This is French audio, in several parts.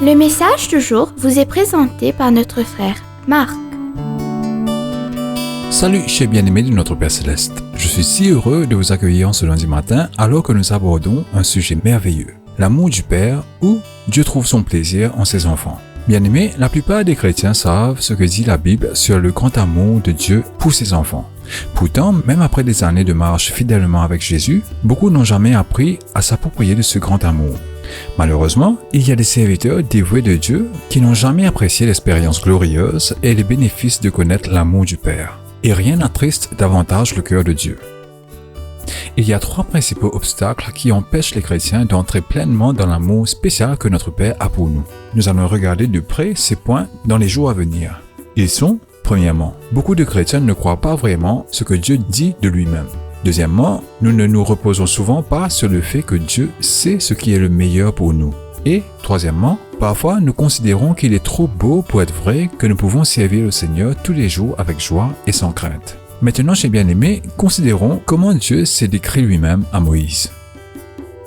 Le message du jour vous est présenté par notre frère Marc. Salut chers bien-aimés de notre Père Céleste. Je suis si heureux de vous accueillir ce lundi matin alors que nous abordons un sujet merveilleux, l'amour du Père où Dieu trouve son plaisir en ses enfants. Bien-aimés, la plupart des chrétiens savent ce que dit la Bible sur le grand amour de Dieu pour ses enfants. Pourtant, même après des années de marche fidèlement avec Jésus, beaucoup n'ont jamais appris à s'approprier de ce grand amour. Malheureusement, il y a des serviteurs dévoués de Dieu qui n'ont jamais apprécié l'expérience glorieuse et les bénéfices de connaître l'amour du Père. Et rien n'attriste davantage le cœur de Dieu. Il y a 3 principaux obstacles qui empêchent les chrétiens d'entrer pleinement dans l'amour spécial que notre Père a pour nous. Nous allons regarder de près ces points dans les jours à venir. Ils sont, premièrement, beaucoup de chrétiens ne croient pas vraiment ce que Dieu dit de lui-même. Deuxièmement, nous ne nous reposons souvent pas sur le fait que Dieu sait ce qui est le meilleur pour nous. Et, troisièmement, parfois nous considérons qu'il est trop beau pour être vrai que nous pouvons servir le Seigneur tous les jours avec joie et sans crainte. Maintenant, chers bien-aimés, considérons comment Dieu s'est décrit lui-même à Moïse.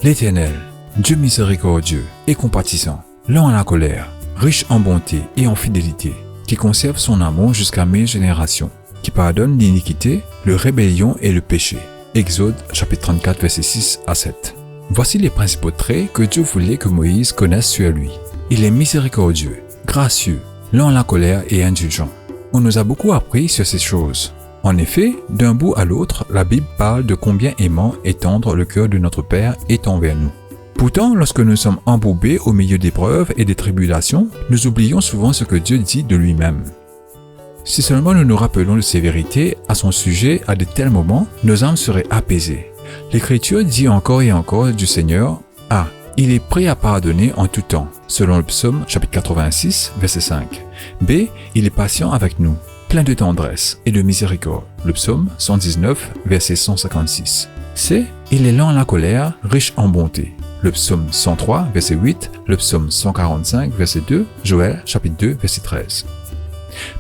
L'Éternel, Dieu miséricordieux et compatissant, lent à la colère, riche en bonté et en fidélité, qui conserve son amour jusqu'à 1000 générations, qui pardonne l'iniquité, le rébellion et le péché. Exode chapitre 34 versets 6 à 7. Voici les principaux traits que Dieu voulait que Moïse connaisse sur lui. Il est miséricordieux, gracieux, lent à la colère et indulgent. On nous a beaucoup appris sur ces choses. En effet, d'un bout à l'autre, la Bible parle de combien aimant et tendre le cœur de notre Père est envers nous. Pourtant, lorsque nous sommes embourbés au milieu d'épreuves et des tribulations, nous oublions souvent ce que Dieu dit de lui-même. Si seulement nous nous rappelons de ces vérités à son sujet à de tels moments, nos âmes seraient apaisées. L'Écriture dit encore et encore du Seigneur, « Ah, il est prêt à pardonner en tout temps », selon le psaume chapitre 86, verset 5. B. Il est patient avec nous, plein de tendresse et de miséricorde, le psaume 119, verset 156. C. Il est lent à la colère, riche en bonté, le psaume 103, verset 8, le psaume 145, verset 2, Joël chapitre 2, verset 13.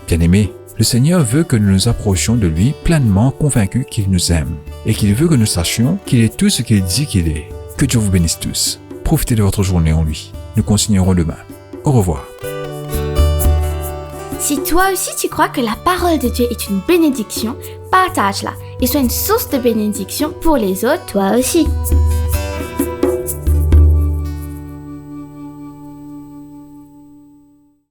Bien-aimés, le Seigneur veut que nous nous approchions de lui pleinement convaincus qu'il nous aime et qu'il veut que nous sachions qu'il est tout ce qu'il dit qu'il est. Que Dieu vous bénisse tous. Profitez de votre journée en lui. Nous continuerons demain. Au revoir. Si toi aussi tu crois que la parole de Dieu est une bénédiction, partage-la et sois une source de bénédiction pour les autres, toi aussi.